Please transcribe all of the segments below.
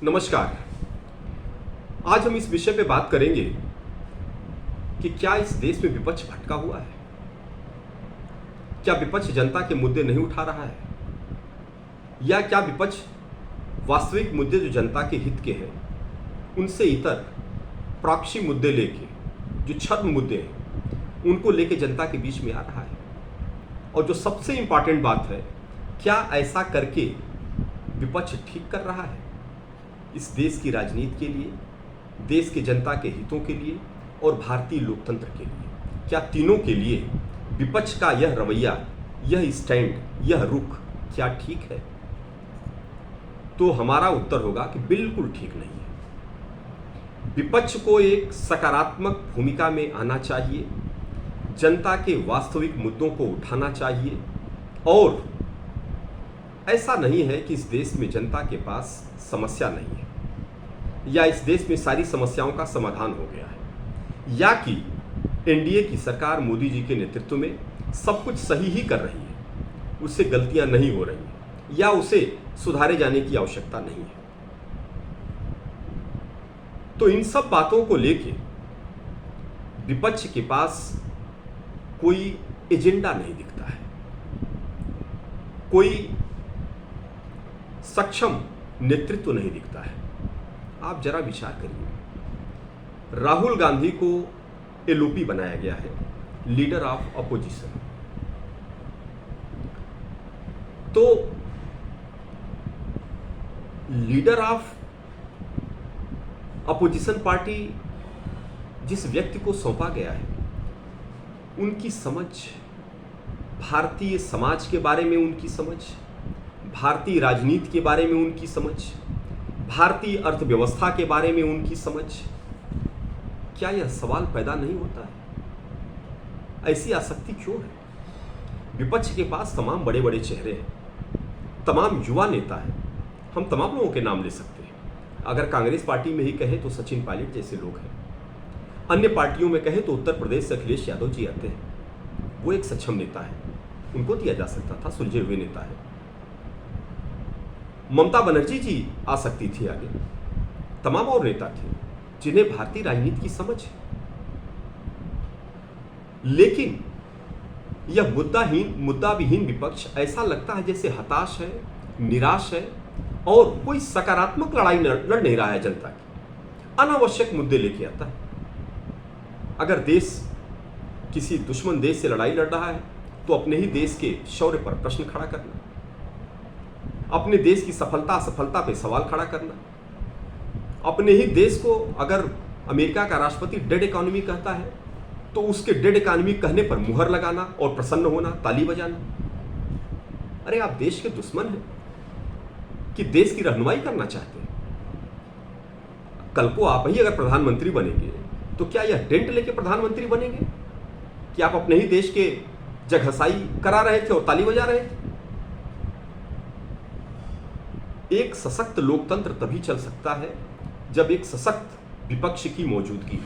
नमस्कार। आज हम इस विषय पे बात करेंगे कि क्या इस देश में विपक्ष भटका हुआ है? क्या विपक्ष जनता के मुद्दे नहीं उठा रहा है? या क्या विपक्ष वास्तविक मुद्दे जो जनता के हित के हैं उनसे इतर प्रॉक्सी मुद्दे लेके, जो छद्म मुद्दे हैं, उनको लेके जनता के बीच में आ रहा है? और जो सबसे इंपॉर्टेंट बात है, क्या ऐसा करके विपक्ष ठीक कर रहा है इस देश की राजनीति के लिए, देश के जनता के हितों के लिए और भारतीय लोकतंत्र के लिए? क्या तीनों के लिए विपक्ष का यह रवैया, यह स्टैंड, यह रुख क्या ठीक है? तो हमारा उत्तर होगा कि बिल्कुल ठीक नहीं है। विपक्ष को एक सकारात्मक भूमिका में आना चाहिए, जनता के वास्तविक मुद्दों को उठाना चाहिए। और ऐसा नहीं है कि इस देश में जनता के पास समस्या नहीं है, या इस देश में सारी समस्याओं का समाधान हो गया है, या कि एनडीए की सरकार मोदी जी के नेतृत्व में सब कुछ सही ही कर रही है, उससे गलतियां नहीं हो रही हैं, या उसे सुधारे जाने की आवश्यकता नहीं है। तो इन सब बातों को लेके विपक्ष के पास कोई एजेंडा नहीं दिखता है, कोई सक्षम नेतृत्व नहीं दिखता है। आप जरा विचार करिए, राहुल गांधी को एलओपी बनाया गया है, लीडर ऑफ अपोजिशन। तो लीडर ऑफ अपोजिशन पार्टी जिस व्यक्ति को सौंपा गया है, उनकी समझ, भारतीय समाज के बारे में उनकी समझ, भारतीय राजनीति के बारे में उनकी समझ, भारतीय अर्थव्यवस्था के बारे में उनकी समझ, क्या यह सवाल पैदा नहीं होता है? ऐसी आसक्ति क्यों है? विपक्ष के पास तमाम बड़े बड़े चेहरे हैं, तमाम युवा नेता हैं, हम तमाम लोगों के नाम ले सकते हैं। अगर कांग्रेस पार्टी में ही कहें तो सचिन पायलट जैसे लोग हैं, अन्य पार्टियों में कहें तो उत्तर प्रदेश से अखिलेश यादव जी आते हैं, वो एक सक्षम नेता है, उनको दिया जा सकता था, सुलझे हुए नेता है। ममता बनर्जी जी आ सकती थी आगे, तमाम और नेता थे जिन्हें भारतीय राजनीति की समझ है। लेकिन यह मुद्दा विहीन विपक्ष ऐसा लगता है जैसे हताश है, निराश है और कोई सकारात्मक लड़ाई लड़ नहीं रहा है जनता की, अनावश्यक मुद्दे लेके आता है। अगर देश किसी दुश्मन देश से लड़ाई लड़ रहा है तो अपने ही देश के शौर्य पर प्रश्न खड़ा करना, अपने देश की सफलता असफलता पे सवाल खड़ा करना, अपने ही देश को अगर अमेरिका का राष्ट्रपति डेड इकोनॉमी कहता है तो उसके डेड इकोनॉमी कहने पर मुहर लगाना और प्रसन्न होना, ताली बजाना। अरे आप देश के दुश्मन हैं कि देश की रहनुमाई करना चाहते हैं? कल को आप ही अगर प्रधानमंत्री बनेंगे तो क्या यह डेंट लेके प्रधानमंत्री बनेंगे कि आप अपने ही देश के जगहसाई करा रहे थे और ताली बजा रहे थे? एक सशक्त लोकतंत्र तभी चल सकता है जब एक सशक्त विपक्ष की मौजूदगी हो,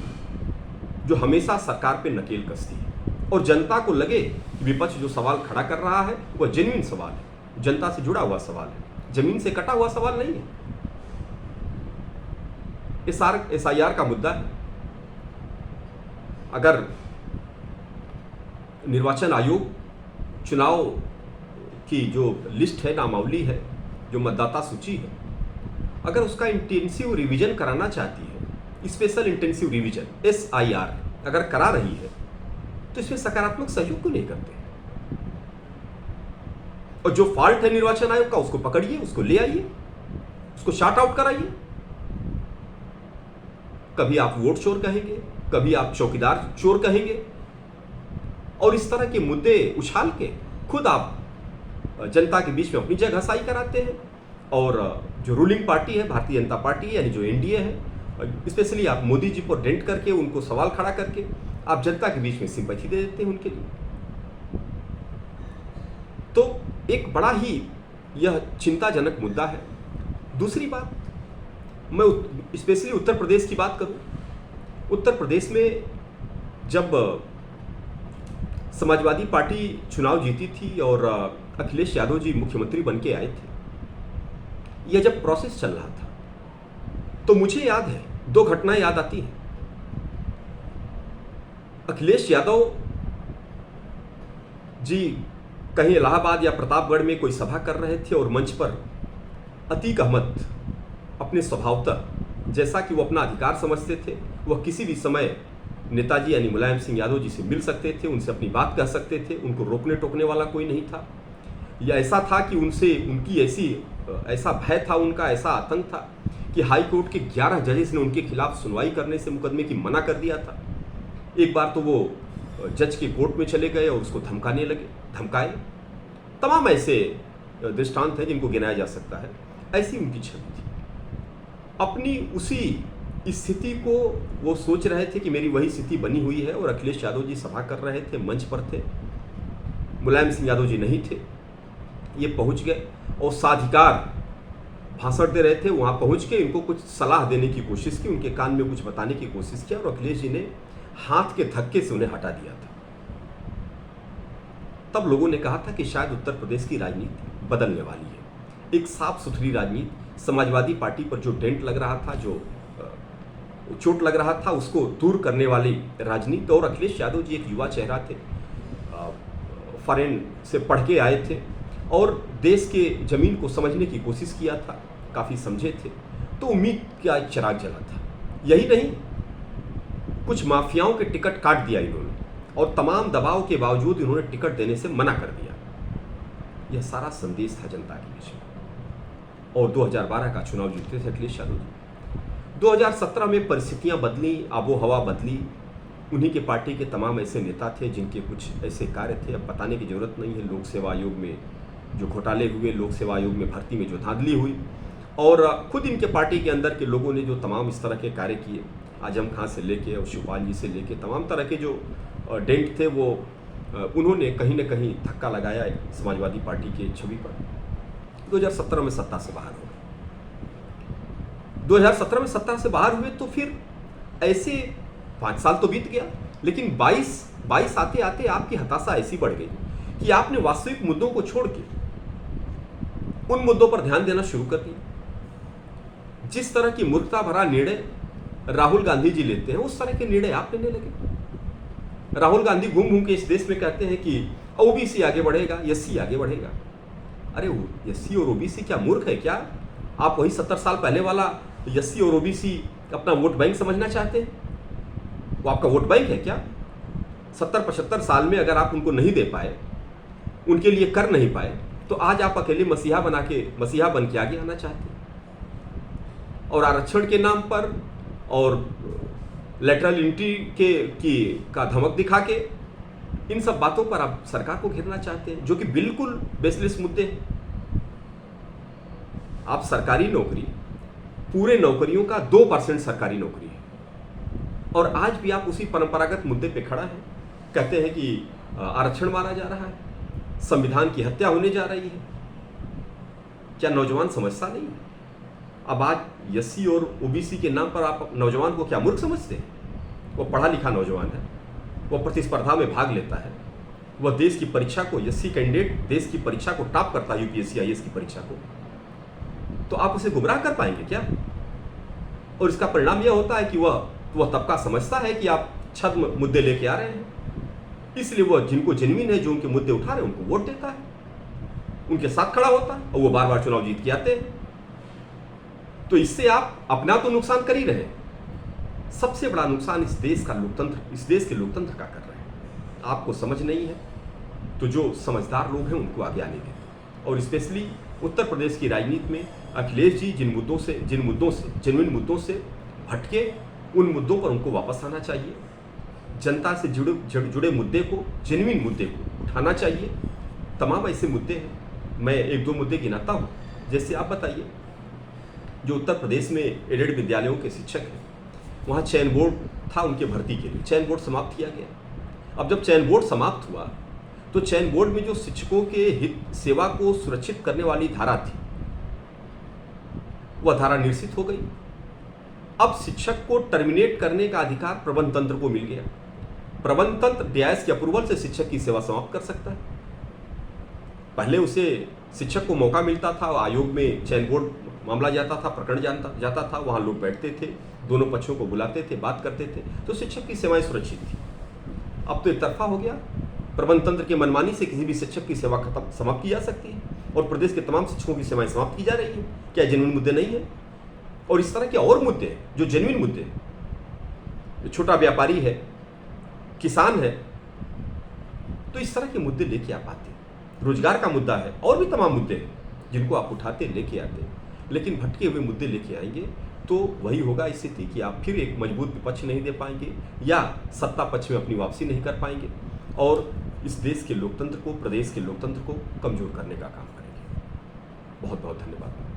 जो हमेशा सरकार पे नकेल कसती है और जनता को लगे कि विपक्ष जो सवाल खड़ा कर रहा है वह जेन्युइन सवाल है, जनता से जुड़ा हुआ सवाल है, जमीन से कटा हुआ सवाल नहीं है। एसआईआर का मुद्दा है। अगर निर्वाचन आयोग चुनाव की जो लिस्ट है, नामावली है, जो मतदाता सूची है, अगर उसका इंटेंसिव रिवीजन कराना चाहती है, स्पेशल इंटेंसिव रिवीजन एसआईआर अगर करा रही है, तो इसमें सकारात्मक सहयोग क्यों नहीं करते? और जो फॉल्ट है निर्वाचन आयोग का उसको पकड़िए, उसको ले आइए, उसको शॉर्ट आउट कराइए। कभी आप वोट चोर कहेंगे, कभी आप चौकीदार चोर कहेंगे, और इस तरह के मुद्दे उछाल के खुद आप जनता के बीच में अपनी जगहसाई कराते हैं। और जो रूलिंग पार्टी है, भारतीय जनता पार्टी यानी जो एनडीए है, स्पेशली आप मोदी जी को डेंट करके, उनको सवाल खड़ा करके आप जनता के बीच में सिंपैथी दे देते हैं उनके लिए। तो एक बड़ा ही यह चिंताजनक मुद्दा है। दूसरी बात, मैं स्पेशली उत्तर प्रदेश की बात करूं, उत्तर प्रदेश में जब समाजवादी पार्टी चुनाव जीती थी और अखिलेश यादव जी मुख्यमंत्री बन के आए थे, यह जब प्रोसेस चल रहा था तो मुझे याद है, दो घटनाएं याद आती हैं। अखिलेश यादव जी कहीं इलाहाबाद या प्रतापगढ़ में कोई सभा कर रहे थे और मंच पर अतीक अहमद अपने स्वभावतः, जैसा कि वो अपना अधिकार समझते थे, वह किसी भी समय नेताजी यानी मुलायम सिंह यादव जी से मिल सकते थे, उनसे अपनी बात कह सकते थे, उनको रोकने टोकने वाला कोई नहीं था। या ऐसा था कि उनसे उनकी ऐसा भय था, उनका ऐसा आतंक था कि हाई कोर्ट के 11 जजेस ने उनके खिलाफ सुनवाई करने से मुकदमे की मना कर दिया था। एक बार तो वो जज के कोर्ट में चले गए और उसको धमकाए। तमाम ऐसे दृष्टांत हैं जिनको गिनाया जा सकता है। ऐसी उनकी छवि थी। अपनी उसी स्थिति को वो सोच रहे थे कि मेरी वही स्थिति बनी हुई है, और अखिलेश यादव जी सभा कर रहे थे, मंच पर थे, मुलायम सिंह यादव जी नहीं थे। ये पहुंच गए और साधिकार भाषण दे रहे थे, वहां पहुंच के इनको कुछ सलाह देने की कोशिश की, उनके कान में कुछ बताने की कोशिश किया, और अखिलेश जी ने हाथ के धक्के से उन्हें हटा दिया था। तब लोगों ने कहा था कि शायद उत्तर प्रदेश की राजनीति बदलने वाली है। एक साफ सुथरी राजनीति, समाजवादी पार्टी पर जो डेंट लग रहा था, जो चोट लग रहा था, उसको दूर करने वाली राजनीति। और अखिलेश यादव जी एक युवा चेहरा थे, फॉरेन से पढ़ के आए थे और देश के जमीन को समझने की कोशिश किया था, काफ़ी समझे थे, तो उम्मीद का एक चिराग जला था। यही नहीं, कुछ माफियाओं के टिकट काट दिया इन्होंने, और तमाम दबाव के बावजूद इन्होंने टिकट देने से मना कर दिया। यह सारा संदेश था जनता के बीच में। और 2012 का चुनाव जीते थे अखिलेश यादव जी। 2017 में परिस्थितियां बदली, आबो हवा बदली। उन्हीं के पार्टी के तमाम ऐसे नेता थे जिनके कुछ ऐसे कार्य थे, अब बताने की जरूरत नहीं है। लोक सेवा आयोग में जो घोटाले हुए, लोक सेवा आयोग में भर्ती में जो धांधली हुई, और खुद इनके पार्टी के अंदर के लोगों ने जो तमाम इस तरह के कार्य किए, आजम खां से लेके और शिवपाल जी से लेके तमाम तरह के जो डेंट थे, वो उन्होंने कहीं ना कहीं धक्का लगाया समाजवादी पार्टी के छवि पर। 2017 में सत्ता से बाहर हो गए। 2017 में सत्ता से बाहर हुए तो फिर ऐसे 5 साल तो बीत गया, लेकिन 22 आते आते आपकी हताशा ऐसी बढ़ गई कि आपने वास्तविक मुद्दों को छोड़ के उन मुद्दों पर ध्यान देना शुरू कर दिया। जिस तरह की मूर्खता भरा निर्णय राहुल गांधी जी लेते हैं, उस तरह के निर्णय आप लेने लगे। राहुल गांधी घूम घूम के इस देश में कहते हैं कि ओबीसी आगे बढ़ेगा, एससी आगे बढ़ेगा। अरे एससी और ओबीसी क्या मूर्ख है क्या? आप वही 70 साल पहले वाला एससी और ओबीसी अपना वोट बैंक समझना चाहते हैं? वो आपका वोट बैंक है क्या? 70-75 साल में अगर आप उनको नहीं दे पाए, उनके लिए कर नहीं पाए, तो आज आप अकेले मसीहा बन के आगे आना चाहते हैं। और आरक्षण के नाम पर और लेटरल एंट्री का धमक दिखा के इन सब बातों पर आप सरकार को घेरना चाहते हैं, जो कि बिल्कुल बेसलेस मुद्दे हैं। आप सरकारी नौकरी, पूरे नौकरियों का 2% सरकारी नौकरी है, और आज भी आप उसी परंपरागत मुद्दे पे खड़ा है। कहते हैं कि आरक्षण मारा जा रहा है, संविधान की हत्या होने जा रही है। क्या नौजवान समझता नहीं है? अब आज एससी और ओबीसी के नाम पर आप नौजवान को क्या मूर्ख समझते हैं? वो पढ़ा लिखा नौजवान है, वो प्रतिस्पर्धा में भाग लेता है, वह देश की परीक्षा को, एससी कैंडिडेट देश की परीक्षा को टॉप करता है, यूपीएससी आईएएस की परीक्षा को, तो आप उसे गुमराह कर पाएंगे क्या? और इसका परिणाम यह होता है कि वह तबका समझता है कि आप छद्म मुद्दे लेके आ रहे हैं, इसलिए वह जिनको जेन्युइन है, जो उनके मुद्दे उठा रहे हैं, उनको वोट देता है, उनके साथ खड़ा होता है, और वो बार बार चुनाव जीत के आते हैं। तो इससे आप अपना तो नुकसान कर ही रहे, सबसे बड़ा नुकसान इस देश के लोकतंत्र का कर रहे हैं। आपको समझ नहीं है तो जो समझदार लोग हैं उनको आगे आने दें। और स्पेशली उत्तर प्रदेश की राजनीति में अखिलेश जी जिन जेन्युइन मुद्दों से भटके, उन मुद्दों पर उनको वापस आना चाहिए। जनता से जुड़े मुद्दे को, जेन्युइन मुद्दे को उठाना चाहिए। तमाम ऐसे मुद्दे हैं, मैं 1-2 मुद्दे गिनाता हूँ। जैसे आप बताइए, जो उत्तर प्रदेश में एडेड विद्यालयों के शिक्षक हैं, वहाँ चयन बोर्ड था उनके भर्ती के लिए, चयन बोर्ड समाप्त किया गया। अब जब चयन बोर्ड समाप्त हुआ तो चयन बोर्ड में जो शिक्षकों के हित सेवा को सुरक्षित करने वाली धारा थी, वह धारा निरसित हो गई। अब शिक्षक को टर्मिनेट करने का अधिकार प्रबंध तंत्र को मिल गया। प्रबंध तंत्र न्यायालय के अप्रूवल से शिक्षक की सेवा समाप्त कर सकता है। पहले उसे शिक्षक को मौका मिलता था, आयोग में चयन बोर्ड मामला जाता था, प्रकरण जाता था, वहाँ लोग बैठते थे, दोनों पक्षों को बुलाते थे, बात करते थे, तो शिक्षक की सेवाएं सुरक्षित थी। अब तो एक तरफा हो गया, प्रबंध तंत्र की मनमानी से किसी भी शिक्षक की सेवा समाप्त की जा सकती है और प्रदेश के तमाम शिक्षकों की सेवाएं समाप्त की जा रही है। क्या जेन्युइन मुद्दे नहीं है? और इस तरह के और मुद्दे हैं जो जेन्युइन मुद्दे हैं, छोटा व्यापारी है, किसान है, तो इस तरह के मुद्दे लेके आप आते, रोजगार का मुद्दा है और भी तमाम मुद्दे हैं जिनको आप उठाते लेके आते, लेकिन भटके हुए मुद्दे लेके आएंगे तो वही होगा स्थिति कि आप फिर एक मजबूत विपक्ष नहीं दे पाएंगे या सत्ता पक्ष में अपनी वापसी नहीं कर पाएंगे और इस देश के लोकतंत्र को, प्रदेश के लोकतंत्र को कमजोर करने का काम करेंगे। बहुत बहुत धन्यवाद।